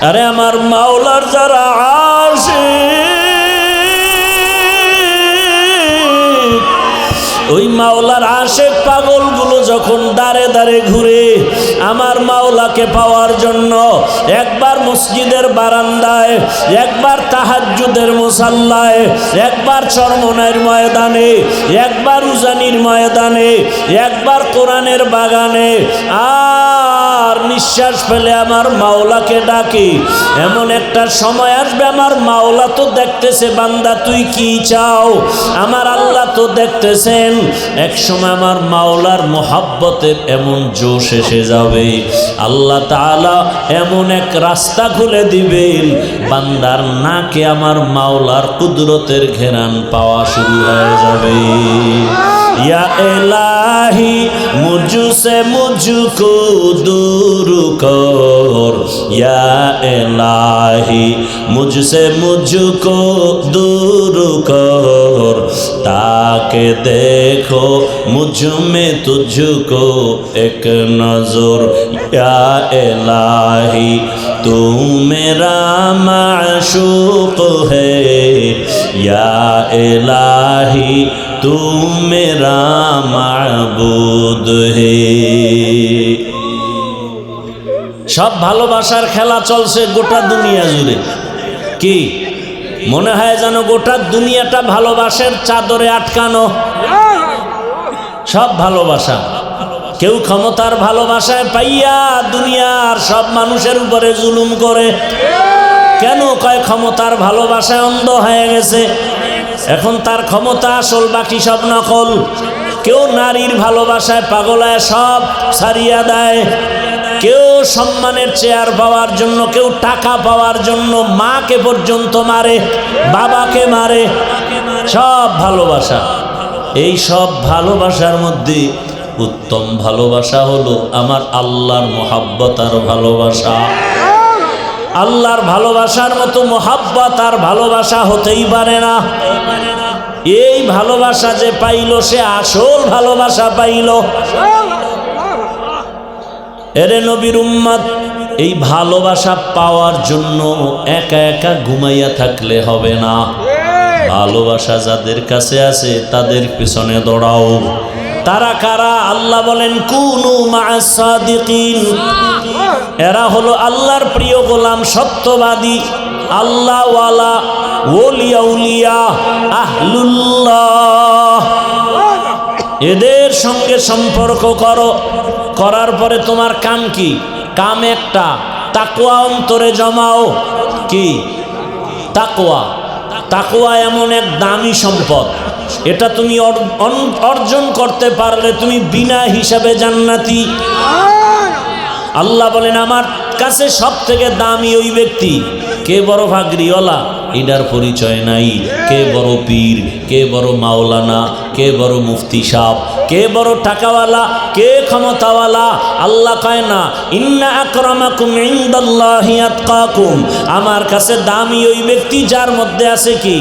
আরে আমার মাওলার যারা আশিক, ওই মাওলার আশেক পাগলগুলো যখন দাঁড়ে দাঁড়ে ঘুরে আমার মাওলাকে পাওয়ার জন্য, একবার মসজিদের বারান্দায়, একবার তাহাজ্জুদের মুসাল্লায়, একবার চরমনাইয়ের ময়দানে, একবার উজানির ময়দানে, একবার কোরআনের বাগানে, আর নিঃশ্বাস ফেলে আমার মাওলাকে ডাকি। এমন একটা সময় আসবে আমার মাওলা তো দেখতেছে বান্দা তুই কি চাও, আমার আল্লাহ তো দেখতেছেন। এক সময় আমার মাওলার মোহাব্বতের এমন জোশ এসে যাবে, আল্লাহ তাআলা এমন এক রাস্তা খুলে দিবেন, বান্দার নাকে আমার মাওলার কুদরতের ঘেরান পাওয়া শুরু হয়ে যাবে। या इलाही मुझसे मुझको दूर कर, या इलाही मुझसे मुझको दूर कर, ताकि देखो मुझ में तुझको एक नजर, या इलाही तू मेरा माशूक है, या इलाही तू मेरा माबूद है। সব ভালোবাসার খেলা চলছে গোটা দুনিয়া জুড়ে। কি মনে হয় যেন গোটা দুনিয়াটা ভালোবাসার চাদরে আটকানো। সব ভালোবাসা, কেউ ক্ষমতার ভালোবাসায় পাইয়া দুনিয়ার সব মানুষের উপরে জুলুম করে। কেন কয় ক্ষমতার ভালোবাসায় অন্ধ হয়ে গেছে, এখন তার ক্ষমতা আসল, বাকি সব নকল। কেউ নারীর ভালোবাসায় পাগলায় সব ছাড়িয়া দেয়, কেউ সম্মানের চেয়ার পাওয়ার জন্য, কেউ টাকা পাওয়ার জন্য মাকে পর্যন্ত মারে, বাবাকে মারে। সব ভালোবাসা। এই সব ভালোবাসার মধ্যে উত্তম ভালোবাসা হলো আমার আল্লাহর মোহাব্বত আর ভালোবাসা। আল্লাহর ভালোবাসার মতো মোহাব্বত আর ভালোবাসা হতেই পারে না। এই ভালোবাসা যে পাইল সে আসল ভালোবাসা পাইল। এরে নবীর উম্মত, এই ভালোবাসা পাওয়ার জন্য একা একা ঘুমাইয়া থাকলে হবে না। ভালোবাসা যাদের কাছে আছে তাদের পিছনে দৌড়াও। তারা কারা? আল্লাহ বলেন কুনু মা'আস সাদিকিন। এরা হলো আল্লাহর প্রিয় গোলাম, সত্যবাদী, আল্লাহওয়ালা, ওলিয়া উলিয়া, আহলুল্লাহ। এদের সঙ্গে সম্পর্ক করো। করার পরে তোমার কাম কি? কাম একটা, তাকওয়া অন্তরে জমাও। কি তাকওয়া? তাকওয়া এমন এক দামি সম্পদ, এটা তুমি অর্জন করতে পারলে তুমি বিনা হিসাবে জান্নাতি। আল্লাহ বলেন আমার কাছে সব থেকে দামি ওই ব্যক্তি। কে বড় ভাগরিওয়ালা এটার পরিচয় নাই, কে বড় পীর, কে বড় মাওলানা, কে বড় মুফতি সাহেব, কে বড় টাকাওয়ালা, কে ক্ষমতাওয়ালা। আল্লাহ কয় না ইন্না আকরামাকুম ইনদাল্লাহি আতকাকুম, আমার কাছে দামি ওই ব্যক্তি যার মধ্যে আছে কি?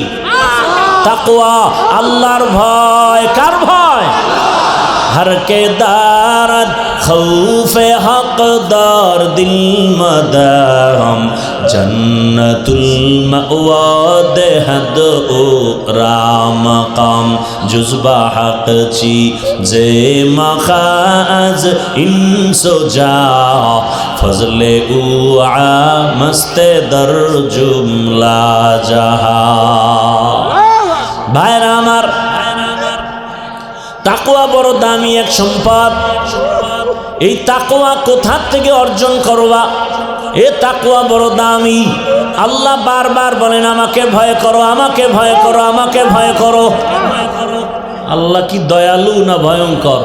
তাকওয়া, আল্লাহর ভয়। কার ভয়? हर के दारद खौफे हकदार दिल मदाम जन्नतुल मअवा देहद ओ राम काम जुज़बा हक ची जे मखाज इंसो जा फजले उआ मस्ते दर जुमला जहा। भाईरा আমার, তাকওয়া বড় দামি এক সম্পদ। এই তাকওয়া কোথা থেকে অর্জন করবা? এ তাকওয়া বড় দামি। আল্লাহ বারবার বলেন আমাকে ভয় করো, আমাকে ভয় করো, আমাকে ভয় করো। আল্লাহ কি দয়ালু না ভয়ঙ্কর?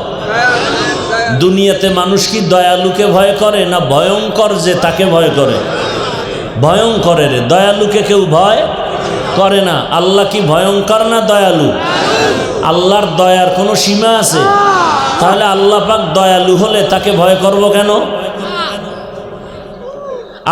দুনিয়াতে মানুষ কি দয়ালুকে ভয় করে না ভয়ঙ্কর যে তাকে ভয় করে? ভয়ঙ্করের, দয়ালুকে কেউ ভয় করে না। আল্লাহ কি ভয়ঙ্কর না দয়ালু? আল্লাহর দয়ার কোনো সীমা আছে? তাহলে আল্লাহ পাক দয়ালু হলে তাকে ভয় করব কেন?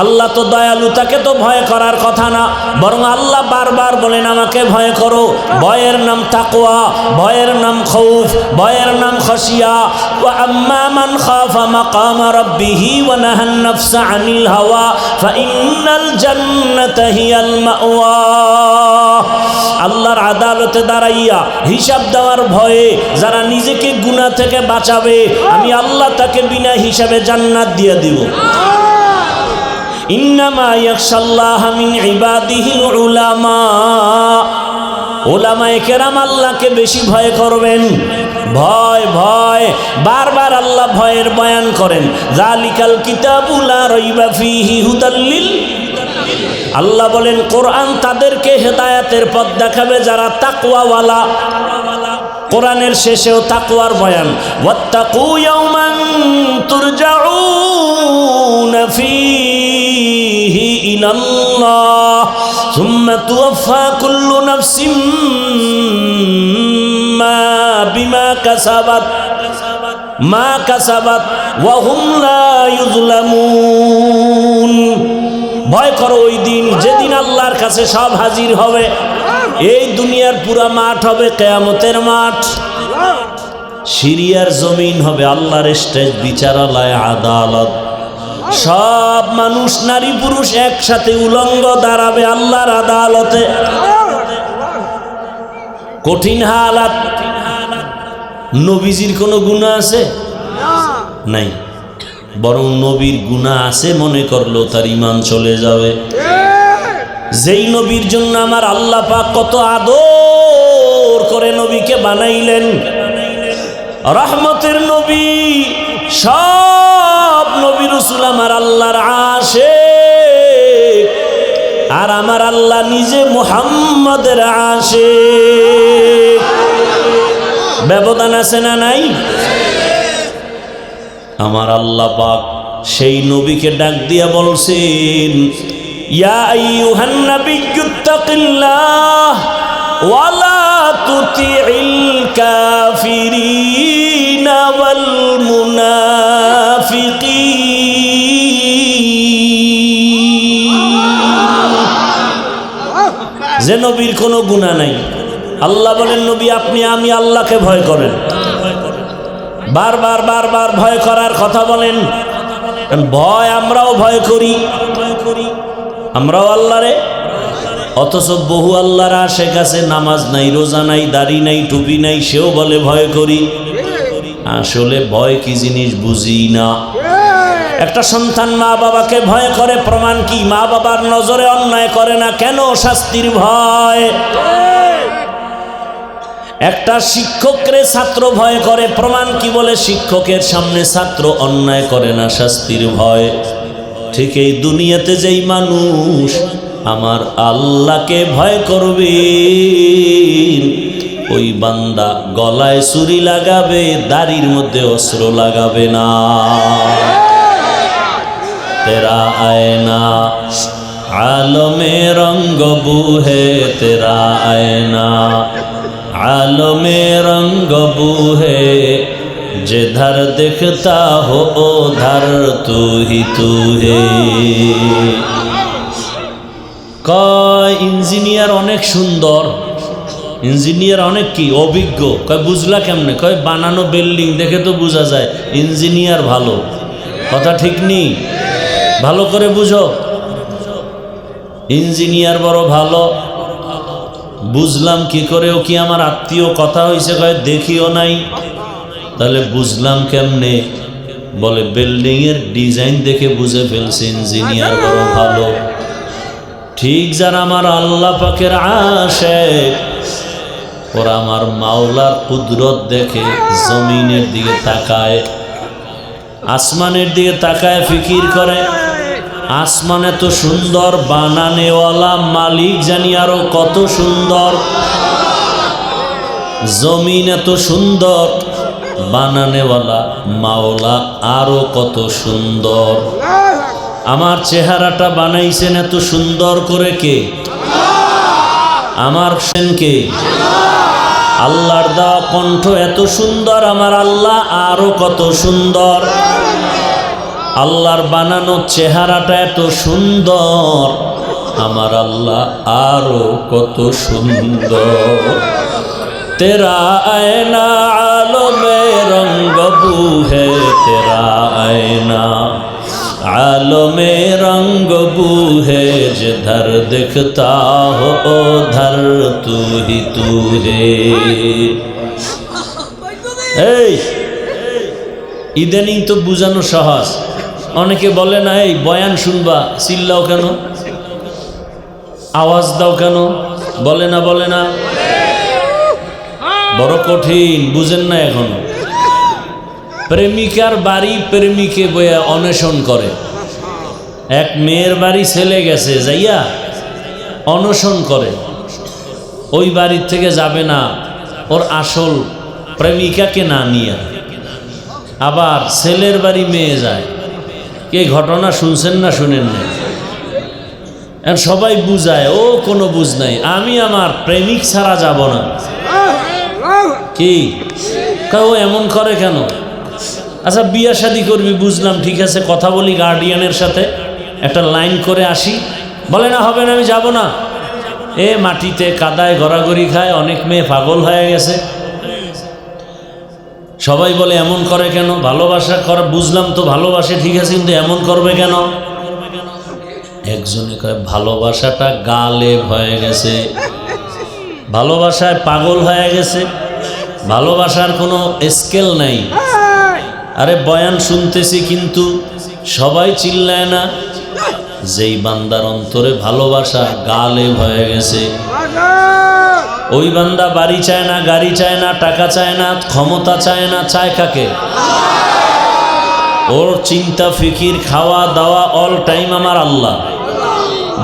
আল্লাহ তো দয়ালু, তাকে তো ভয় করার কথা না, বরং আল্লাহ বারবার বলেন আমাকে ভয় করো। ভয়ের নাম তাকওয়া, ভয়ের নাম খৌফ, ভয়ের নাম খশিয়া। ওয়া আম্মা মান খাফা মাকামা রাব্বিহি ওয়া নাহান নাফসা আনিল হাওয়া ফাইন্নাল জান্নাতা হিয়াল মাওয়া। আল্লাহর আদালতে দাঁড়াইয়া হিসাব দেওয়ার ভয়ে যারা নিজেকে গুনাহ থেকে বাঁচাবে, আমি আল্লাহ তাকে বিনা হিসাবে জান্নাত দিয়ে দিব। ইন্নামা ইয়াখশাল্লাহা মিন ইবাদিহিল উলামা। উলামায়ে কেরাম আল্লাহকে বেশি ভয় করবেন। ভয় ভয়, বারবার আল্লাহ ভয়ের বয়ান করেন। যালিকাল কিতাবু লা রাইবা ফীহি হুদাল লিল। আল্লাহ বলেন কোরআন তাদেরকে হেদায়েতের পথ দেখাবে যারা তাকওয়াওয়ালা। কোরআনের শেষেও তাকওয়ার বয়ান। ওয়াত্তাকু ইয়াওমান তুরজাউনা ফীহি ইলাল্লাহ সুম্মা তুওয়াফা কুল্লু নাফসিম বিমা কাসাবাত ওয়া হুম লা ইউযলামুন। ভয় করো ওই দিন যেদিন আল্লাহর কাছে সব হাজির হবে। এই দুনিয়ার পুরা মাঠ হবে কিয়ামতের মাঠ, সিরিয়ার জমিন হবে আল্লাহর স্টেজ, বিচারালয়, আদালত। সব মানুষ নারী পুরুষ একসাথে উলঙ্গ দাঁড়াবে আল্লাহর আদালতে। কঠিন হালাত। নবীজির কোনো গুনাহ আছে? নাই, বরং নবীর গুনাহ আছে মনে করলেও তার ঈমান চলে যাবে। যেই নবীর জন্য আমার আল্লাহ পাক কত আদর করে নবীকে বানাইলেন, রহমতের নবী। সব নবী রাসূল আমার আল্লাহর আশিক, আর আমার আল্লাহ নিজে মুহাম্মদের আশিক। ব্যবধান আছে না নাই? আমার আল্লাহ পাক সেই নবীকে ডাক দিয়া বলছেন, ইয়া আইয়ুহান নাবিয়্যুত্তাকিল্লাহ ওয়া লা তুতিইল কাফিরিনা ওয়াল মুনাফিকিন। যে নবীর কোনো গুনাহ নাই, আল্লাহ বলেন নবী আপনি আমি আল্লাহকে ভয় করেন। বারবার বারবার ভয় করার কথা বলেন। ভয় আমরাও ভয় করি, আমরাও আল্লাহরে। অথচ বহু আল্লাহর আশেক আছে, নামাজ নাই, রোজা নাই, দাড়ি নাই, টুপি নাই, সেও বলে ভয় করি। আসলে ভয় কি জিনিস বুঝি না। একটা সন্তান মা বাবাকে ভয় করে, প্রমাণ কি? মা বাবার নজরে অন্যায় করে না, কেন? শাস্তির ভয়। একটা শিক্ষকরে ছাত্র ভয় করে, প্রমাণ কি? বলে শিক্ষকের সামনে ছাত্র অন্যায় করে না, শাস্তির ভয়। ঠিক এই দুনিয়াতে যেই মানুষ আমার আল্লাহকে ভয় করবে, ওই বান্দা গলায় ছুরি লাগাবে, দাড়ির মধ্যে অস্ত্র লাগাবে না। তেরা আয়না আলমে রঙ্গ বুহে, তেরা আয়না आलमे रंग बूहे, जिधर दिखता हो उधर तू ही तू है। কয় ইঞ্জিনিয়ার অনেক সুন্দর, ইঞ্জিনিয়ার অনেক কি অভিজ্ঞ। কয় বুঝলা কেমনে? কয় বানানো বিল্ডিং দেখে তো বোঝা যায় ইঞ্জিনিয়ার ভালো। কথা ঠিক নেই? ভালো করে বুঝো, ইঞ্জিনিয়ার বড় ভালো। বুঝলাম কি করে? ও কি আমার আত্মীয়? কথা হয়েছে, কয় দেখিও নাই। তাহলে বুঝলাম কেমনে? বলে বিল্ডিং এর ডিজাইন দেখে বুঝে ফেলছে ইঞ্জিনিয়ার বড় ভালো। ঠিক যারা আমার আল্লাহ পাকের আশিক, ওরা আমার মাওলার কুদরত দেখে জমিনের দিকে তাকায়, আসমানের দিকে তাকায়, ফিকির করে আসমান এত সুন্দর, বানানেওয়ালা মালিক জানি আরো কত সুন্দর। জমিন এত সুন্দর, বানানেওয়ালা মাওলা আরো কত সুন্দর। আমার চেহারাটা বানাইছেন এত সুন্দর করে কে? আমার কে? আল্লাহর দেওয়া কণ্ঠ এত সুন্দর, আমার আল্লাহ আরো কত সুন্দর। আল্লাহর বানানো চেহারাটা এত সুন্দর, আমার আল্লাহ আরো কত সুন্দর। তেরা আয়না আলমে রঙ্গ বু হে, তেরা আয়না आलमे रंग बू है, जिधर दिखता हो उधर तू ही तू है। এই ইদানিং তো বুঝানো সহজ। অনেকে বলে না এই বয়ান শুনবা চিল্লাও কেন, আওয়াজ দাও কেন, বলে না বলে না, বড় কঠিন, বুঝেন না এখনো। প্রেমিকার বাড়ি প্রেমিকে বইয়া অন্বেষণ করে। এক মেয়ের বাড়ি ছেলে গেছে, যাইয়া অনশন করে, ওই বাড়ির থেকে যাবে না ওর আসল প্রেমিকাকে না নিয়ে। আবার ছেলের বাড়ি মেয়ে যায়। কে ঘটনা শুনছেন না শুনেন না? সবাই বুঝায়, ও কোনো বুঝ নাই, আমি আমার প্রেমিক ছাড়া যাব না। কি ও এমন করে কেন? আচ্ছা বিয়া শাদি করবি বুঝলাম, ঠিক আছে, কথা বলি গার্ডিয়ানের সাথে, একটা লাইন করে আসি। বলে না হবে না, আমি যাব না। এ মাটিতে কাদায় গড়াগড়ি খায়, অনেক মেয়ে পাগল হয়ে গেছে। সবাই বলে এমন করে কেন? ভালোবাসা করা বুঝলাম তো, ভালোবাসে ঠিক আছে, কিন্তু এমন করবে কেন? একজনে কয় ভালোবাসাটা গালেব হয়ে গেছে, ভালোবাসায় পাগল হয়ে গেছে, ভালোবাসার কোনো স্কেল নাই। আরে বয়ান শুনতেছি কিন্তু সবাই চিল্লায় না। যেই বান্দার অন্তরে ভালোবাসা গালেব হয়ে গেছে, ওই বান্দা বাড়ি চায় না, গাড়ি চায় না, টাকা চায় না, ক্ষমতা চায় না, চায় কাকে? ওর চিন্তা ফিকির খাওয়া দাওয়া অল টাইম আমার আল্লাহ।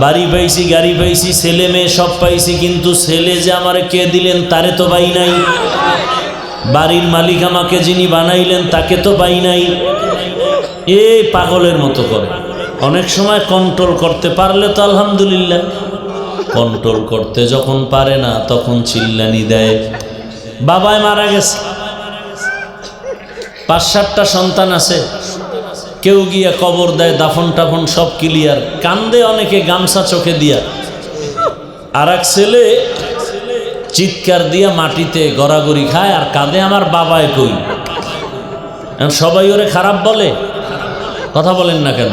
বাড়ি পাইছি, গাড়ি পাইছি, ছেলে মেয়ে সব পাইছি, কিন্তু ছেলে যে আমার কে দিলেন তারে তো পাই নাই। বাড়ির মালিক আমাকে যিনি বানাইলেন তাকে তো পাই নাই। এই পাগলের মতো করে। অনেক সময় কন্ট্রোল করতে পারলে তো আলহামদুলিল্লাহ, কন্ট্রোল করতে যখন পারে না তখন চিল্লানি দেয়। বাবাই মারা গেছে, 5-7টা সন্তান আছে, কেউ গিয়া কবর দেয়, দাফন টাফন সব ক্লিয়ার, কান্দে অনেকে গামছা চোখে দিয়া। আর এক ছেলে চিৎকার দিয়া মাটিতে গড়াগড়ি খায় আর কাঁদে, আমার বাবায় কই। সবাই ওরে খারাপ বলে, কথা বলেন না কেন?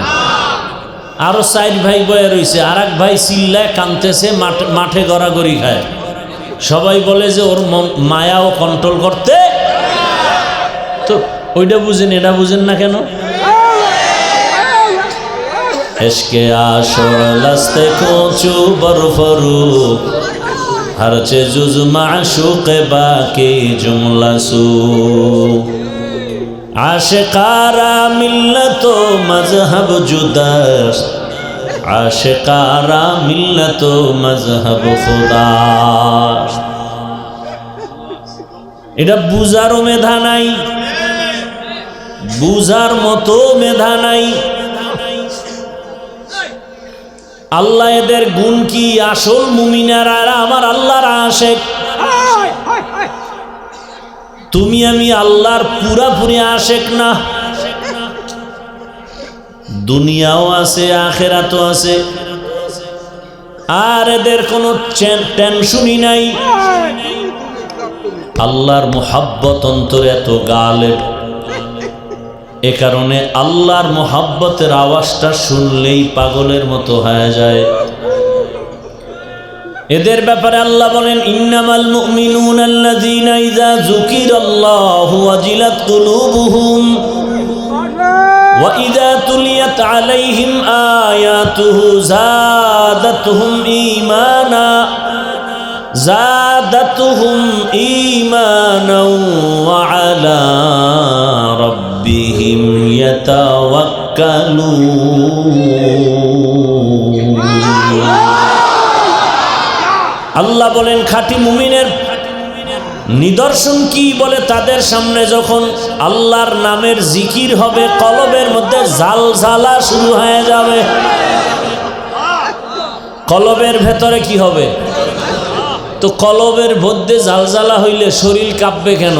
আরো 4 ভাই বয়ে রয়েছে, আর এক ভাই চিল্লায় কাঁদতেছে, মাঠে গড়াগড়ি খায়। সবাই বলে যে ওর মায়া ও কন্ট্রোল করতে। তো ওইটা বুঝেন, এটা বুঝেন না কেন? এশকে আশর লস্তে কোচু বরফরু হরচে জুজ মাশুক বাকি জুমলা সু আশিকারা মিল্লত মজহব জুদাস আশিকারা মিল্লত মজহব খুদাস। এটা বুঝারও মেধা নাই, বুঝার মতো মেধা নাই। আল্লাহ এদের গুণ কি? আসল মুমিনারা আমার আল্লাহর আশিক। তুমি আমি আল্লাহর পুরাপুরি আশিক না। দুনিয়াও আছে, আখিরাতও আছে, আর এদের কোনো টেনশনই নাই। আল্লাহর মুহাব্বত অন্তরে এত গালেব, এ কারণে আল্লাহর মুহাব্বতের আওয়াজটা শুনলেই পাগলের মতো হয়ে যায়। এদের ব্যাপারে আল্লাহ বলেন, ইন্নামাল মুমিনুনা আল্লাযীনা ইযা যুকিরাল্লাহু ওয়াজিলাত কুলুবুহুম ওয়া ইযা তুলিয়াত আলাইহিম আয়াতুহু যাদাতুহুম ঈমানা ওয়া আলা রাব্বিহিম ইয়াতাওয়াক্কালুন। আল্লাহ বলেন খাঁটি মুমিনের নিদর্শন কি? বলে তাদের সামনে যখন আল্লাহর নামের জিকির হবে, কলবের মধ্যে ঝালঝালা শুরু হয়ে যাবে। কলবের ভেতরে কি হবে? তো কলবের মধ্যে ঝালঝালা হইলে শরীর কাঁপবে কেন?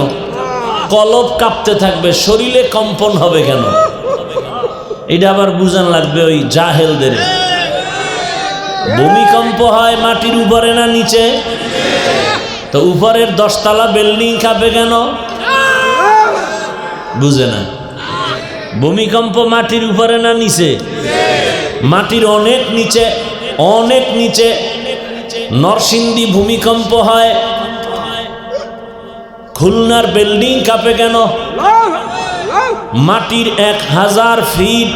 কলব কাঁপতে থাকবে, শরীরে কম্পন হবে কেন? এটা আবার বুঝান লাগবে ওই জাহেলদের। ভূমিকম্প হয় মাটির উপরে না নিচে? তো উপরের 10 তলা বিল্ডিং কাঁপে কেন? বুঝে না। ভূমিকম্প মাটির উপরে না নিচে? মাটির অনেক নিচে, অনেক নিচে। নরসিংদী ভূমিকম্প হয়, খুলনার বিল্ডিং কাঁপে কেন? মাটির 1000 ফিট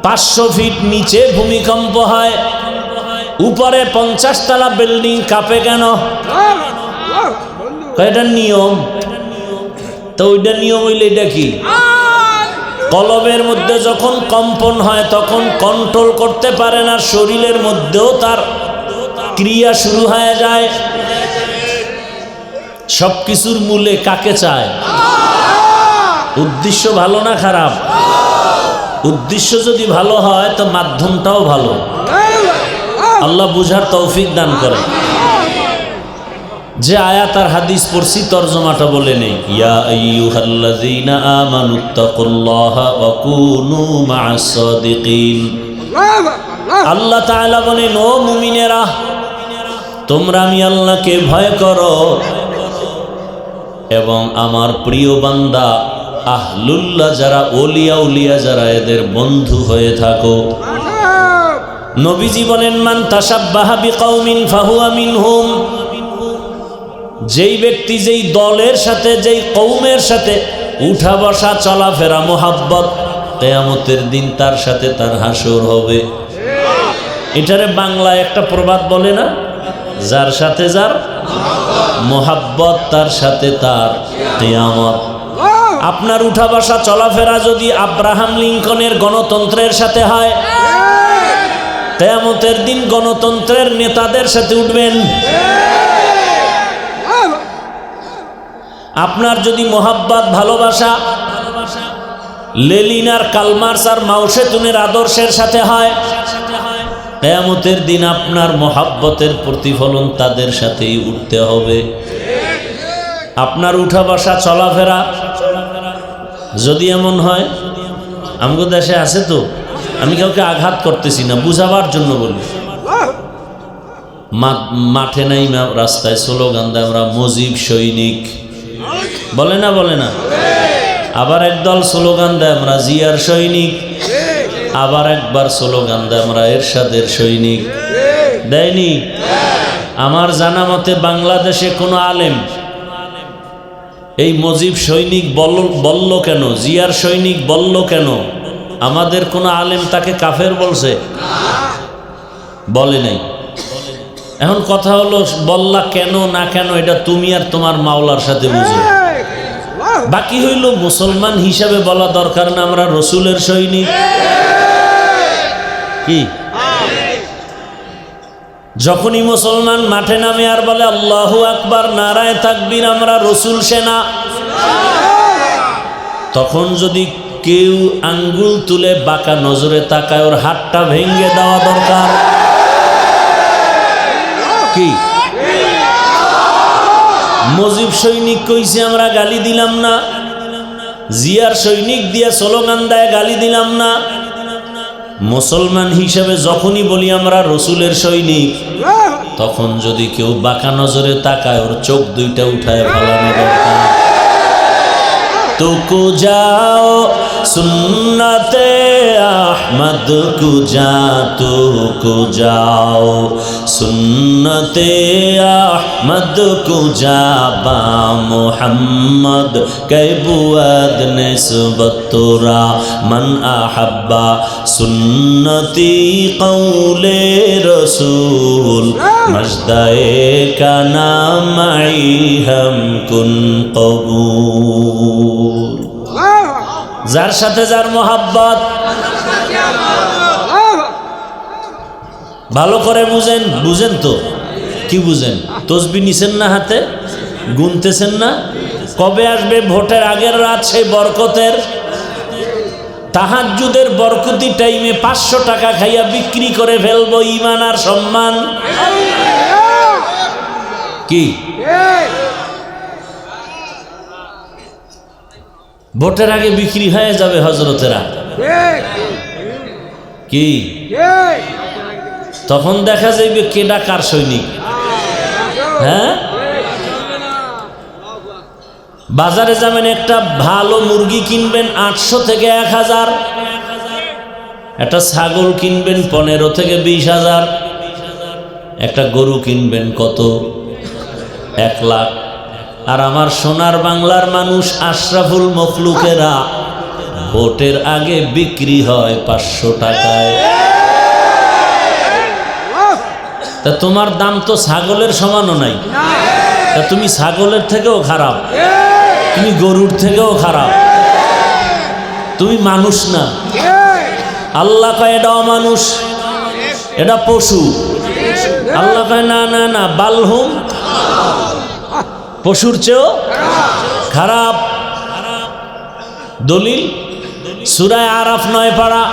500 ফিট নিচে ভূমিকম্প হয়, উপরে 50 তলা বিল্ডিং কাঁপে কেন? এটা নিয়ম। তো ওইটা নিয়ম হইলে এটা কি? কলবের মধ্যে যখন কম্পন হয় তখন কন্ট্রোল করতে পারে না, শরীরের মধ্যেও তার ক্রিয়া শুরু হয়ে যায়। সবকিছুর মূলে কাকে চায়? উদ্দেশ্য ভালো না খারাপ? উদ্দেশ্য যদি ভালো হয় তো মাধ্যমটাও ভালো। আল্লাহ বুঝার তৌফিক দান করে। যে আয়াত আর হাদিস পড়ছি তরজমাটা বলে নেই। ইয়া আইয়ুহাল্লাযীনা আমানুত্তাকুল্লাহা ওয়া কুনু মা'আস সাদিকিন। আল্লাহ তাআলা বলেন, ও মুমিনেরা, তোমরা আমি আল্লাহকে ভয় করো এবং আমার প্রিয় বান্দা আহলুল্লাহ যারা, ওলিয়া উলিয়া যারা, এদের বন্ধু হয়ে থাকো। নবীজি বলেন, মান তাশাব্বাহা বিকাউমিন ফাহুয়া মিনহুম। যেই ব্যক্তি যেই দলের সাথে, যেই কওমের সাথে উঠা বসা চলাফেরা মোহাব্বত, কিয়ামতের দিন তার সাথে তার হাসর হবে। এটারে বাংলায় একটা প্রবাদ বলে না, যার সাথে যার মোহাব্বত তার সাথে তার কিয়ামত। আপনার উঠা বসা চলাফেরা যদি আব্রাহাম লিঙ্কনের গণতন্ত্রের সাথে হয়, কিয়ামতের দিন গণতন্ত্রের নেতাদের সাথে উঠবেন। আপনার যদি মোহাব্বত ভালোবাসা লেনিন আর কার্ল মার্কস আর মাও সেতুংয়ের আদর্শের সাথে হয়, কিয়ামতের দিন আপনার মোহাব্বতের প্রতিফলন তাদের সাথেই উঠতে হবে। আপনার উঠা বসা চলাফেরা যদি এমন হয়, আমগো দেশে আছে তো, আমি কাউকে আঘাত করতেছি না, বুঝাবার জন্য বলি। মাঠে নাই রাস্তায় স্লোগান দেয় আমরা মুজিব সৈনিক, বলে না? বলে না? আবার একদল স্লোগান দেয় আমরা জিয়ার সৈনিক, আবার একবার স্লোগান দেয় আমরা এরশাদের সৈনিক। দেয়নি? আমার জানা মতে বাংলাদেশে কোনো আলেম এই মুজিব সৈনিক বলল কেন, জিয়ার সৈনিক বলল কেন, আমাদের কোনো আলেম তাকে কাফের বলছে? বলে নাই। এখন কথা হলো, বললা কেন না কেন এটা তুমি আর তোমার মাওলার সাথে বুঝো। বাকি হইল মুসলমান হিসাবে বলা দরকার না আমরা রসুলের সৈনিক। কি যখনই মুসলমান মাঠে নামে আর বলে আল্লাহু আকবার, নারায়ে তাকবীর, আমরা রসুল সেনা, তখন যদি কেউ আঙ্গুল তুলে বাঁকা নজরে তাকায়, ওর হাতটা ভেঙে দেওয়া দরকার। কি মুজিব সৈনিক কইছে আমরা গালি দিলাম না, জিয়ার সৈনিক দিয়ে স্লোগান দেয় গালি দিলাম না। মুসলমান হিসেবে যখনই বলি আমরা রসুলের সৈনিক, তখন যদি কেউ বাঁকা নজরে তাকায়, ওর চোখ দুইটা উঠায় ফেলানো দরকার। तुको जाओ सुन्नते अहमद को जा, तुको जाओ सुन्नते अहमद को जा, बा मुहम्मद कै बुअद निस्बत तोरा, मन अहब्बा सुन्नती कौले रसूल, मजदाए का नाम आई हम कुन कबूल। যার সাথে যার মোহাব্বত ভালো করে বুঝেন। বুঝেন তো? কি বুঝেন? তসবি নিছেন না হাতে, গুনতেছেন না? কবে আসবে ভোটের আগের রাত সেই বরকতের তাহাজ্জুদের বরকতি টাইমে 500 টাকা খাইয়া বিক্রি করে ফেলবো ঈমান আর সম্মান। কি ভোটের আগে বিক্রি হয়ে যাবে হজরতেরা। কি তখন দেখা যাইবে কেডা কার সৈনিক। হ্যাঁ, বাজারে যাবেন, একটা ভালো মুরগি কিনবেন 800 থেকে 1000, একটা ছাগল কিনবেন 15 থেকে 20,000, একটা গরু কিনবেন কত? 1 লাখ। আর আমার সোনার বাংলার মানুষ আশরাফুল মখলুকেরা ভোটের আগে বিক্রি হয় 500 টাকায়। তা তোমার দাম তো ছাগলের সমানও নাই, তা তুমি ছাগলের থেকেও খারাপ, তুমি গরুর থেকেও খারাপ, তুমি মানুষ না। আল্লাহ কয় এটা অমানুষ, এটা পশু। আল্লাহ কয় না না না, বালহুম, পশুর চেয়েও খারাপ। দলিল সূরা আরাফ 9 পারা,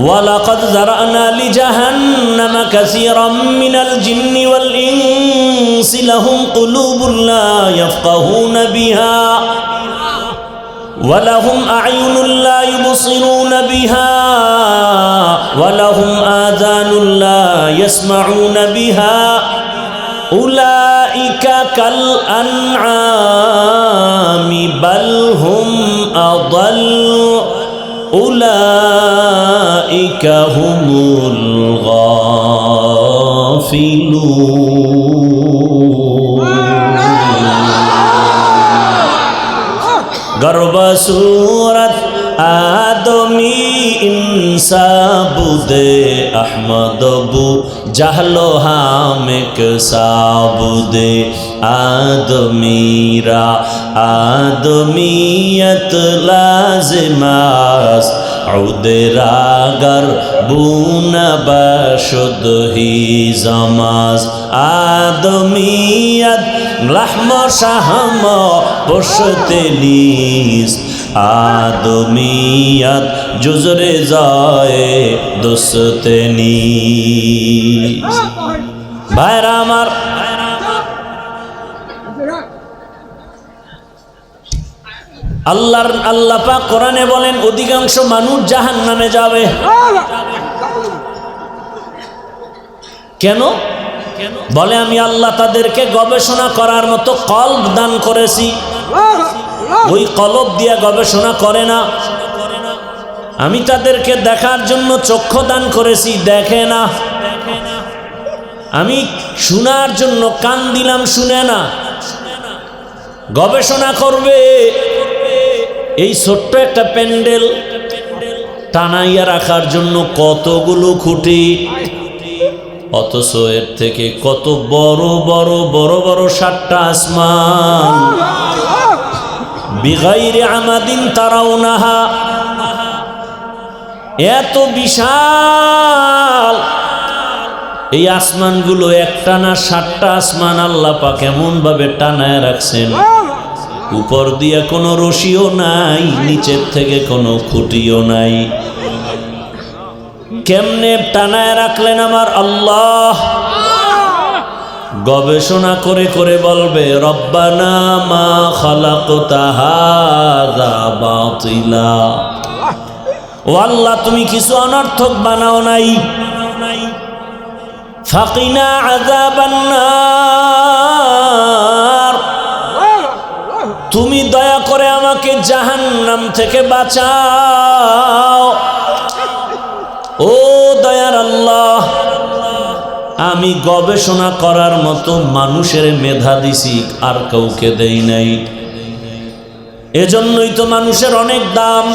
ওয়ালাকাদ যারানা লিজাহান্নামা কাসীরাম মিনাল জিন্নি ওয়াল ইনসি লাহুম কুলুবুন লা ইয়াফকাহুনা বিহা ওয়ালাহুম আ'য়ুনুন লা ইউবসিরুনা বিহা ওয়ালাহুম আযানুন লা ইয়াসমাউনা বিহা উলাইকা কাল আনআমি বাল হুম আদাল উলাইকা হুমুল গাফিলুন। গর্ব সূরত আদমি ইনসাবুদে আহমদবু জাহলো হামেক সাবুদে আদমিরা আদমিয়ত লাজিমাস উদরাগর বুনা বশুদ হি জামাজ আদমিয়ত লাহম শাহম পশতে নিস আদমিয়ত জুজরে যায় দোস্তে নিস। ভাইরা আমার, আল্লাহ পাক কোরআনে বলেন অধিকাংশ মানুষ জাহান্নামে যাবে। কেন? বলে আমি আল্লাহ তাদেরকে গবেষণা করার মতো কলব দান করেছি, ওই কলব দিয়ে গবেষণা করে না। আমি তাদেরকে দেখার জন্য চক্ষু দান করেছি, দেখে না। আমি শোনার জন্য কান দিলাম, শুনে না। গবেষণা করবে এই ছোট্ট একটা প্যান্ডেল টানাইয়া রাখার জন্য কতগুলো খুঁটি, অথচ এর থেকে কত বড় বড় বড় বড় 7টা আসমান বিগাইরি আমাদিন তারাউনাহা, এত বিশাল এই আসমানগুলো, একটা না 7টা আসমান আল্লাহ পাক এমন ভাবে টানায় রাখছেন, উপর দিয়ে কোনো রশিও নাই, নিচের থেকে কোনো খুঁটিও নাই। কেমনে টানায় রাখলেন আমার আল্লাহ? গবেষণা করে করে বলবে রব্বানা মা খালাকতা হাযা বাতিলা, ও আল্লাহ তুমি কিছু অনর্থক বানাও নাই। ফাকিনা আযাবান নার, তুমি দয়া করে আমাকে জাহান্নাম থেকে বাঁচাও। ও দয়ার আল্লাহ, আমি গবেষণা করার মতো মানুষের মেধা দিছি, আর কাউকে দেই নাই। এজন্যই তো মানুষের অনেক দাম।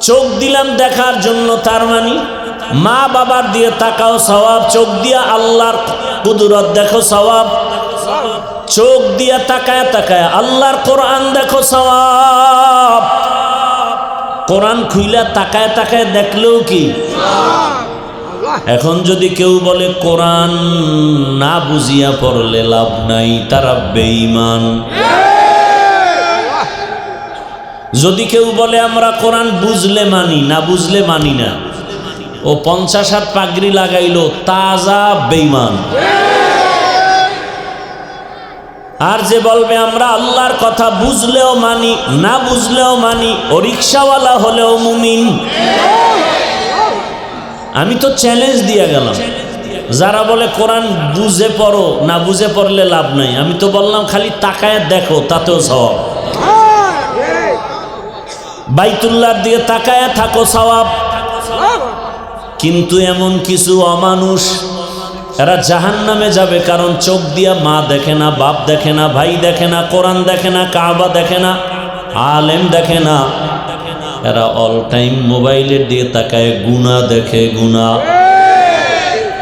চোখ দিলাম দেখার জন্য, তার মানে মা বাবার দিয়ে তাকাও সওয়াব, চোখ দিয়া আল্লাহর কুদরত দেখো সওয়াব, চোখ দিয়া তাকায় তাকায় আল্লাহর কোরআন দেখো সওয়াব। কোরআন খুইলা তাকায় তাকায় দেখলেও কি? এখন যদি কেউ বলে কোরআন না বুঝিয়া পড়লে লাভ নাই, তারা বেঈমান। যদি কেউ বলে আমরা কোরআন বুঝলে মানি, না বুঝলে মানি না, ও 50 হাত পাগড়ি লাগাইলো, তাজা বেঈমান। আর যে বলবে আমরা আল্লাহর কথা বুঝলেও মানি, না বুঝলেও মানি, ও রিক্সাওয়ালা হলেও মুমিন। আমি তো চ্যালেঞ্জ দিয়ে গেলাম, যারা বলে কোরআন বুঝে পড়ো, না বুঝে পড়লে লাভ নাই, আমি তো বললাম খালি তাকায় দেখো, তাতেও সওয়াব। বাইতুল্লাহর দিকে তাকায় থাকো, সওয়াব। কিন্তু এমন কিছু অমানুষ, এরা জাহান্নামে যাবে, কারণ চোখ দিয়া মা দেখে না, বাপ দেখে না, ভাই দেখে না, কোরআন দেখে না, কাবা দেখে না, আলেম দেখে না, এরা অল টাইম মোবাইলের দিকে তাকায়, গুনাহ দেখে। গুনাহ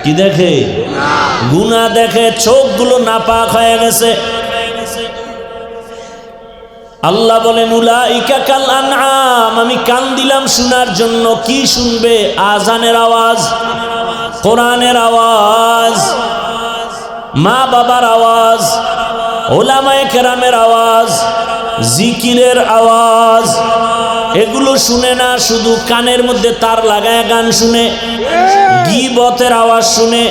কি দেখে? গুনাহ দেখে। চোখগুলো নাপাক হয়ে গেছে। আল্লাহ বলেন উলাইকা কাল আনআম, আমি কান দিলাম শোনার জন্য। কি শুনবে? আজানের আওয়াজ, কোরআনের আওয়াজ, মা বাবার আওয়াজ, ওলামায়ে কেরামের আওয়াজ, জিকিরের আওয়াজ। এগুলো শুনে না, শুধু কানের মধ্যে তার লাগায় গান শুনে, গীবতের আওয়াজ শুনে,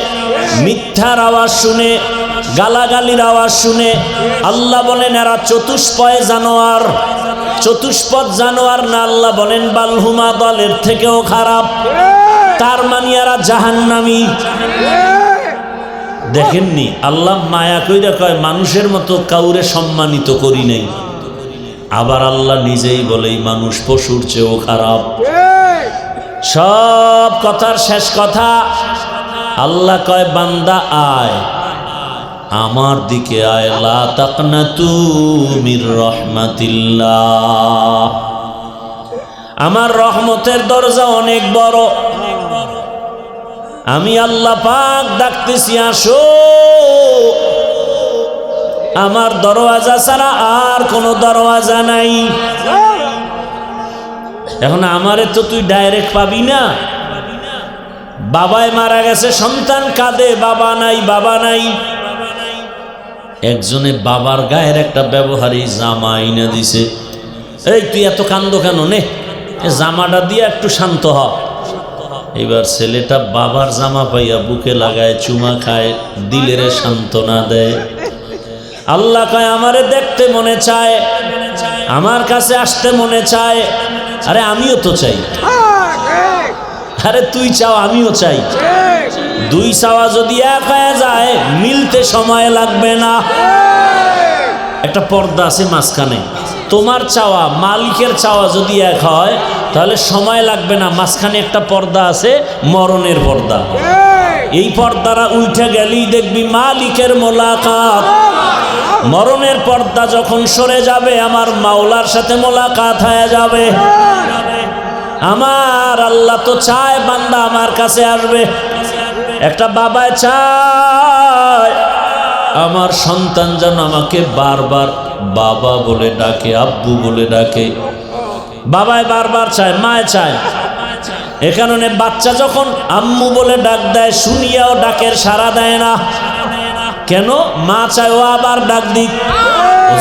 মিথ্যার আওয়াজ শুনে, গালাগালির আওয়াজ শুনে। আল্লাহ বলেন এরা চতুষ্পয় জানোয়ার। চতুষ্পদ জানোয়ার না, আল্লাহ বলেন বালহুমা দলের থেকেও খারাপ। তার মানে এরা জাহান্নামী। দেখেননি আল্লাহ মায়া কইরা কয় মানুষের মতো কাউরে সম্মানিত করি নাই। আবার আল্লাহ নিজেই বলে মানুষ পশুর চেয়েও খারাপ। সব কথার শেষ কথা, আল্লাহ কয় বান্দা আয় আমার দিকে, আয় লা তাকনাতু মির রাহমাতিল্লাহ। আমার রহমতের দরজা অনেক বড়। আমি আল্লাহ পাক ডাকতেছি, আসো। আমার দরওয়াজা ছাড়া আর কোনো দরওয়াজা নাই। এখন আমারে তো তুই ডাইরেক্ট পাবি না। বাবায় মারা গেছে, সন্তান কাঁদে, বাবা নাই, বাবা নাই। একজনে বাবার গায়ের একটা ব্যবহারী জামা আইনা দিছে। এই তুই এত কান্দ কেন? নে জামাটা দিয়ে একটু শান্ত হ। এবার ছেলেটা বাবার জামা পাইয়া বুকে লাগায়, চুমা খায়, দিলের সান্ত্বনা দেয়। আল্লাহ কয় আমারে দেখতে মনে চায়, আমার কাছে আসতে মনে চায়। আরে আমিও তো চাই। আরে তুই চাও, আমিও চাই। দুই চাওয়া যদি এক হয়ে যায়, মিলতে সময় লাগবে না। একটা পর্দা আছে মাঝখানে। তোমার চাওয়া মালিকের চাওয়া যদি এক হয়, তাহলে সময় লাগবে না। মাঝখানে একটা পর্দা আছে, মরণের পর্দা। এই পর্দারা উঠে গেলেই দেখবি মালিকের মোলাকাত। মরণের পর্দা যখন সরে যাবে, আমার মাওলার সাথে মোলাকাত হয়ে যাবে। আমার আল্লাহ তো চায় বান্দা আমার কাছে আসবে। একটা বাবা চায় আমার সন্তান যেন আমাকে বারবার বাবা বলে ডাকে, আব্বু বলে ডাকে। বাবায় বারবার চায়, মায় চায়। এ কারণে বাচ্চা যখন আম্মু বলে ডাক দেয়, শুনিয়াও ডাকের সাড়া দেয় না। কেন? মা চায় ও আবার ডাক দিক।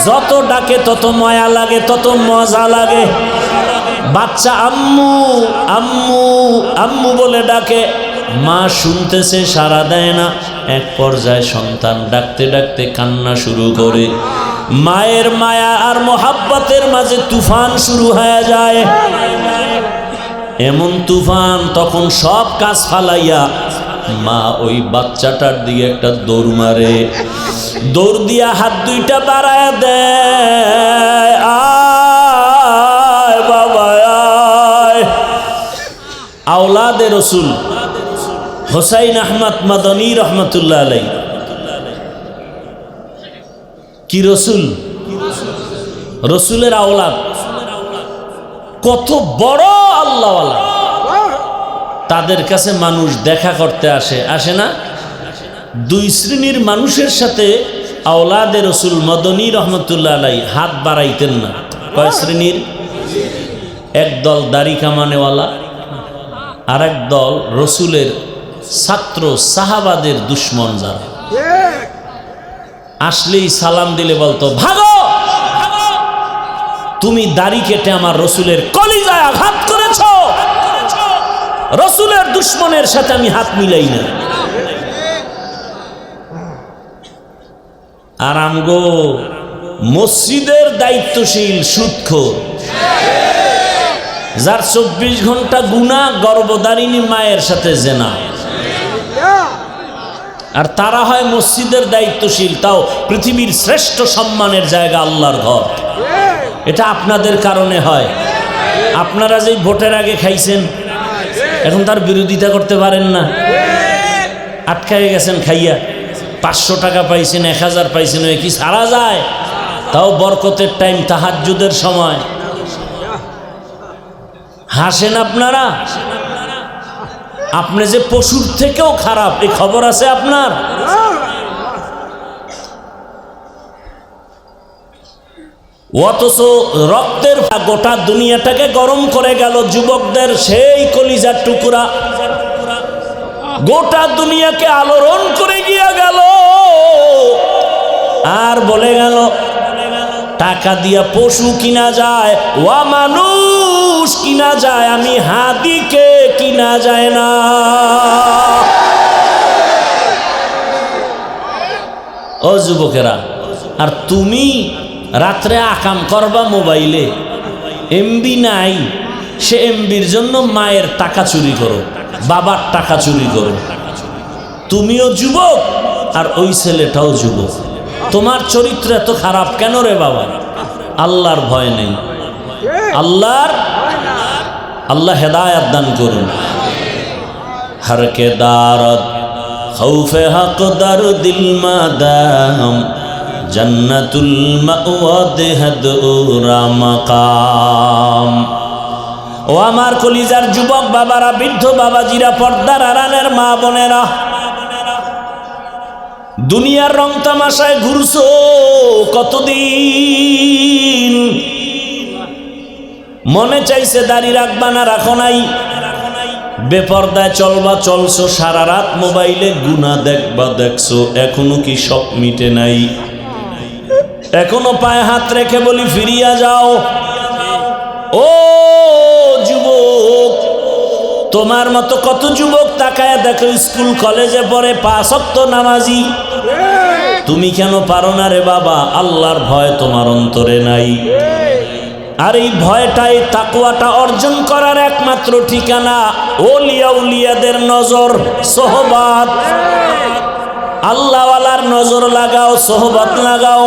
যত ডাকে তত মায়া লাগে, তত মজা লাগে। বাচ্চা আম্মু আম্মু আম্মু বলে ডাকে, মা শুনতেছে, সাড়া দেয় না। এক পর্যায়ে সন্তান ডাকতে ডাকতে কান্না শুরু করে। মায়ের মায়া আর মোহাব্বতের মাঝে তুফান শুরু হয়ে যায়। এমন তুফান, তখন সব কাজ ফালাইয়া মা ওই বাচ্চাটার দিকে একটা দৌড় মারে। দৌড় দিয়া হাত দুইটা বাড়ায় দেয়, আয় বাবা আয়। আওলাদে রসুল হোসাইন আহমদ মাদানী রহমতুল্লাহ আলাই। কি রসুল? রসুলের আওলাদ। কত বড় আল্লাহওয়ালা। তাদের কাছে মানুষ দেখা করতে আসে, আসে না? দুই শ্রেণীর মানুষের সাথে আওলাদে রসুল মাদানী রহমতুল্লাহ আলাই হাত বাড়াইতেন না। কয় শ্রেণীর? একদল দাড়ি কামানেওয়ালা, আর এক দল রসুলের ছাত্র সাহাবাদের দুশ্মন যারা। আসলেই সালাম দিলে বলতো, ভাগো, তুমি দাড়ি কেটে আমার রসুলের কলিজায় আঘাত করেছ। রসুলের দুশ্মনের সাথে আমি হাত মিলাই না। আর আমগো মসজিদের দায়িত্বশীল সুদখোর, যার 24 ঘন্টা গুনাহ, গর্ভধারিণী মায়ের সাথে জেনা, আর তারা হয় মসজিদের দায়িত্বশীল, তাও পৃথিবীর শ্রেষ্ঠ সম্মানের জায়গা আল্লাহর ঘর। এটা আপনাদের কারণে হয়। আপনারা যেই ভোটের আগে খাইছেন, এখন তার বিরোধিতা করতে পারেন না, আটকায় গেছেন খাইয়া। 500 টাকা পাইছেন, 1000 পাইছেন, কি সারা যায়? তাও বরকতের টাইম, তাহাজ্জুদের সময়। হাসেন আপনারা। আপনি যে পশুর থেকেও খারাপ, এই খবর আছে আপনার? অথচ রক্তের গোটা দুনিয়াটাকে গরম করে গেল যুবকদের সেই কলিজার টুকরা, গোটা দুনিয়াকে আলোড়ন করে গিয়া গেল। আর বলে গেল টাকা দিয়া পশু কিনা যায়, ওয়া মানুষ কিনা যায়, আমি হাদিকে কিনা যায় না। ও যুবকেরা, আর তুমি রাত্রে আকাম করবা মোবাইলে, এমবি নাই, সে এমবির জন্য মায়ের টাকা চুরি করো, বাবার টাকা চুরি করো। তুমিও যুবক আর ওই ছেলেটাও যুবক। তোমার চরিত্র এত খারাপ কেন রে বাবা? আল্লাহর ভয় নেই। আল্লাহ হেদায়াত দান করুন। হর কে দারত খৌফে হক দারুদিল মাদাম, জান্নাতুল মাওয়া দেহদুরা মাকাম। ও আমার কলিজার যুবক বাবারা, বৃদ্ধ বাবাজিরা, পর্দার আড়ালের মা বোনেরা, দুনিয়ার রং তামাশায় ঘুরছো কতদিন? মনে চাইছে দাড়ি রাখবা না, রাখো নাই। বেপর্দায় চলবা, চলছো। সারা রাত মোবাইলে গুনাহ দেখবা, দেখছো। এখনো কি সব মিটে নাই? এখনো পায়ে হাত রেখে বলি ফিরিয়া যাও। ও যুবক, তোমার মতো কত যুবক তাকায় দেখো, স্কুল কলেজে পড়ে, 5 ওয়াক্ত নামাজি। তুমি কেন পারো না রে বাবা? আল্লাহর ভয় তোমার অন্তরে নাই। আর এই ভয়টাই, তাকওয়াটা অর্জন করার একমাত্র ঠিকানা। ওলিয়া উলিয়াদের নজর, সোহবত। আল্লাহওয়ালার নজর লাগাও, সোহবত লাগাও।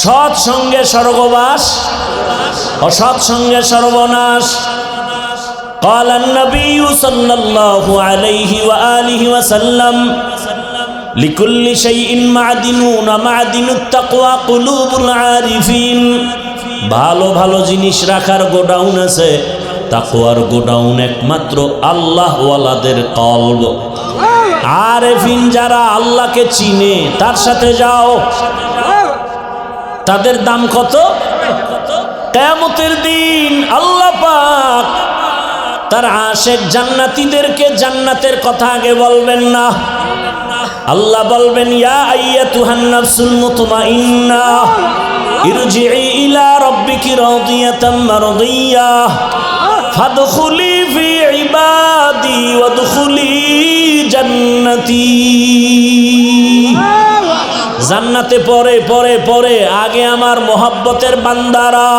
সৎ সঙ্গে স্বর্গবাস, অসৎ সঙ্গে সর্বনাশ। قال النبي صلى الله عليه وآله وسلم لكل شيء معدنون معدن التقوى قلوب العارفين। ভালো ভালো জিনিস রাখার গোডাউন আছে, তাকওয়ার গোডাউন একমাত্র আল্লাহওয়ালাদের কলব। আরেফিন যারা আল্লাহকে চিনে, তার সাথে যাও। তাদের দাম কত? কিয়ামতের দিন আল্লাহ পাক তার আশেক জান্নাতীদেরকে জান্নাতের কথা আগে বলবেন না। আল্লাহ বলবেন, ইয়া আইয়াতুহান নাফসুল মুতমাইন্না ইরজিই ইলা রাব্বিকি রাদিয়াতাম মারদিয়াহ ফাদখুলি ফি ইবাদি ওয়াদখুলি জান্নাতি। জান্নাতে পরে পরে পরে আগে আমার মোহাব্বতের বান্দারা।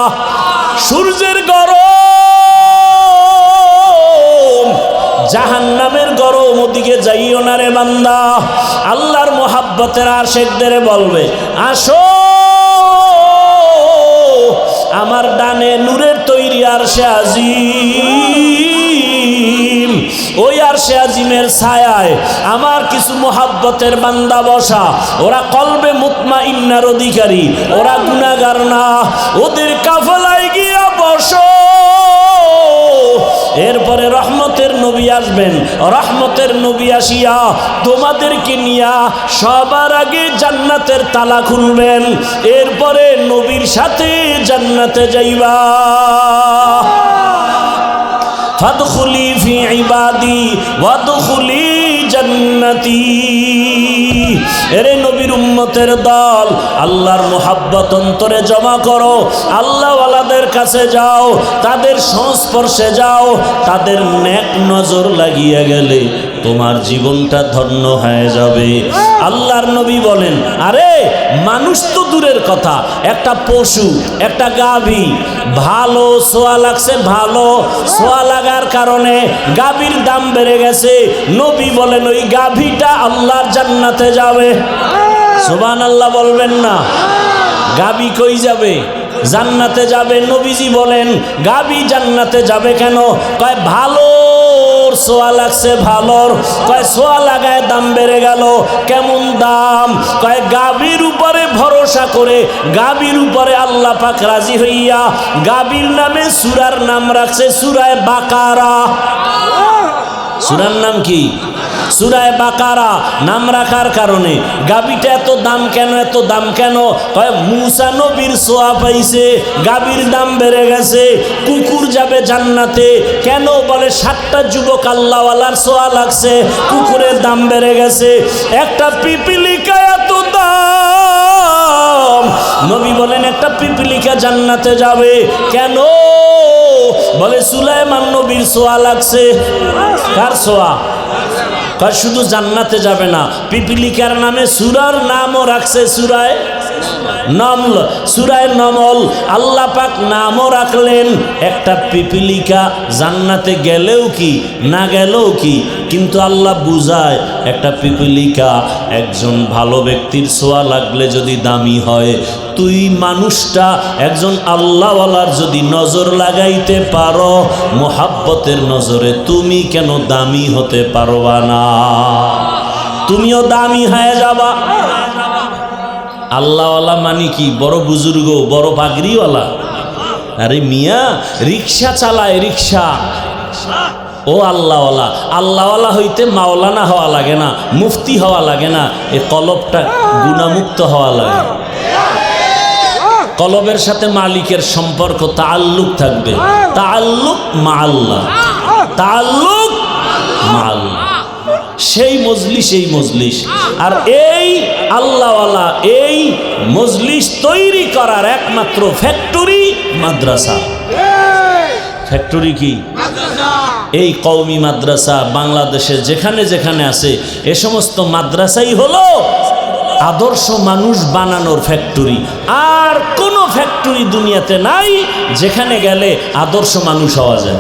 সূর্যের গরম, জাহান্নামের গরম, ওদিকে যাইও না রে বান্দা। আল্লাহর মোহাব্বতের আশিকদের বলবে, আসো আমার ডানে নূরের তৈরি আরশে আজিম। ওই আরশে আজিমের ছায়ায় আমার কিছু মোহাব্বতের বান্দা বসা। ওরা কলবে মুতমাইন্নার অধিকারী, ওরা গুনাহগার না। ওদের কাফেলায় গিয়া বসো। এরপরে রহমতের নবী আসবেন। রহমতের নবী আসিয়া তোমাদেরকে নিয়া সবার আগে জান্নাতের তালা খুলবেন। এরপরে নবীর সাথে জান্নাতে যাইবা। ফাদখুলি ফি ইবাদি ওয়াদখুলি জান্নাতি। এরে নবীর উম্মতের দল, আল্লাহর মোহাব্বত অন্তরে জমা করো। আল্লাহওয়ালাদের কাছে যাও, তাদের সংস্পর্শে যাও। তাদের নেক নজর লাগিয়ে গেলে তোমার জীবনটা ধন্য হয়ে যাবে। আল্লাহর নবী বলেন, আরে মানুষ তো দূরের কথা, একটা পশু, একটা গাভী ভালো সোয়া লাগছে, ভালো সোয়া লাগার কারণে গাভীর দাম বেড়ে গেছে। নবী বলেন ওই গাভীটা আল্লাহর জান্নাতে যাবে। সুবহানাল্লাহ বলবেন না? গাভী কই যাবে? জান্নাতে যাবে। নবীজি বলেন গাভী জান্নাতে যাবে কেন? কয় ভালো সোয়া লাগছে, ভালোর। কয় সোয়া লাগায় দাম বেড়ে গেল। কেমন দাম? কয় গাভীর উপরে ভরসা করে, গাভীর উপরে আল্লাহ পাক রাজি হইয়া গাভীর নামে সূরার নাম রাখছে সূরায়ে বাকারা। সূরার নাম কি? সূরায়ে বাকারা নাম রাখার কারণে গাভীটা এত দাম কেন? এত দাম কেন? কয় মুসা নবীর সোয়া পাইছে, গাভীর দাম বেড়ে গেছে। কুকুর যাবে জান্নাতে কেন? বলে 7টা যুবক আল্লাহওয়ালার সোয়া লাগছে, কুকুরের দাম বেড়ে গেছে। একটা পিপিলিকা এত দাম, নবী বলেন একটা পিপিলিকা জান্নাতে যাবে কেন? বলে সুলাইমান নবীর সোয়া লাগছে। কার সোয়া? কয় শুধু জান্নাতে যাবে না, পিপিলিকার নামে সূরার নামও রাখছে সূরায়ে নামল, সূরায়ে নামল। আল্লাহ পাক নামও রাখলেন। একটা পিপিলিকা জান্নাতে গেলেও কি, না গেলেও কি, কিন্তু আল্লাহ বুঝায় একটা পিপিলিকা একজন ভালো ব্যক্তির সোয়া লাগলে যদি দামি হয়, তুই মানুষটা একজন আল্লাহওয়ালার যদি নজর লাগাইতে পারো, মোহাব্বতের নজরে তুমি কেন দামি হতে পারবা না? তুমিও দামি হয়ে যাবা। আল্লাহওয়ালা মানে কি? বড় বুজুর্গ, বড় পাগড়িওয়ালা। আরে মিয়া রিক্সা চালায়, রিক্সা। ও আল্লাহওয়ালা। আল্লাহওয়ালা হইতে মাওলানা হওয়া লাগে না, মুফতি হওয়া লাগে না, এ কলবটা গুনাহমুক্ত হওয়া লাগে। কলবের সাথে মালিকের সম্পর্ক, তাআল্লুক থাকবে। তাআল্লুক মা আল্লাহ, তাআল্লুক মা আল্লাহ। সেই মজলিস, এই মজলিস। আর এই আল্লাহওয়ালা এই মজলিস তৈরি করার একমাত্র ফ্যাক্টরি মাদ্রাসা। ফ্যাক্টরি কি? এই কওমি মাদ্রাসা বাংলাদেশে যেখানে যেখানে আছে, এ সমস্ত মাদ্রাসাই হলো আদর্শ মানুষ বানানোর ফ্যাক্টরি। আর কোনো ফ্যাক্টরি দুনিয়াতে নাই যেখানে গেলে আদর্শ মানুষ হওয়া যায়।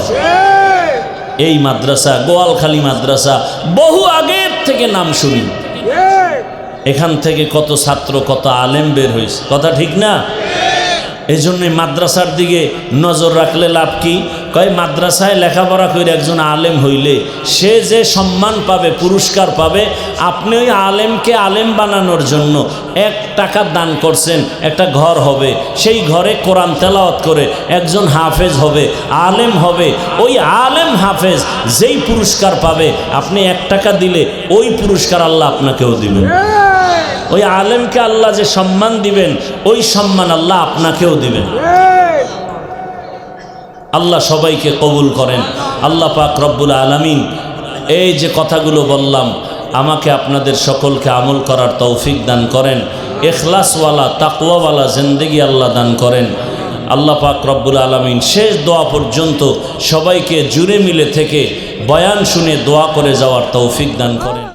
এই মাদ্রাসা, গোয়ালখালী মাদ্রাসা, বহু আগের থেকে নাম শুনি। এখান থেকে কত ছাত্র, কত আলেম বের হয়েছে, কথা ঠিক না? এই জন্যে মাদ্রাসার দিকে নজর রাখলে লাভ কি? কয় মাদ্রাসায় লেখাপড়া করে একজন আলেম হইলে সে যে সম্মান পাবে, পুরস্কার পাবে, আপনি ওই আলেমকে আলেম বানানোর জন্য 1 টাকা দান করছেন, একটা ঘর হবে, সেই ঘরে কোরআন তেলাওয়াত করে একজন হাফেজ হবে, আলেম হবে। ওই আলেম হাফেজ যেই পুরস্কার পাবে, আপনি 1 টাকা দিলে ওই পুরস্কার আল্লাহ আপনাকেও দিবেন। ওই আলেমকে আল্লাহ যে সম্মান দিবেন, ওই সম্মান আল্লাহ আপনাকেও দিবেন। আল্লাহ সবাইকে কবুল করেন। আল্লাহ পাক রব্বুল আলামিন এই যে কথাগুলো বললাম, আমাকে আপনাদের সকলকে আমল করার তৌফিক দান করেন। ইখলাসওয়ালা, তাকওয়াওয়ালা জিন্দেগি আল্লাহ দান করেন। আল্লাহ পাক রব্বুল আলামিন শেষ দোয়া পর্যন্ত সবাইকে জুড়ে মিলে থেকে বয়ান শুনে দোয়া করে যাওয়ার তৌফিক দান করেন।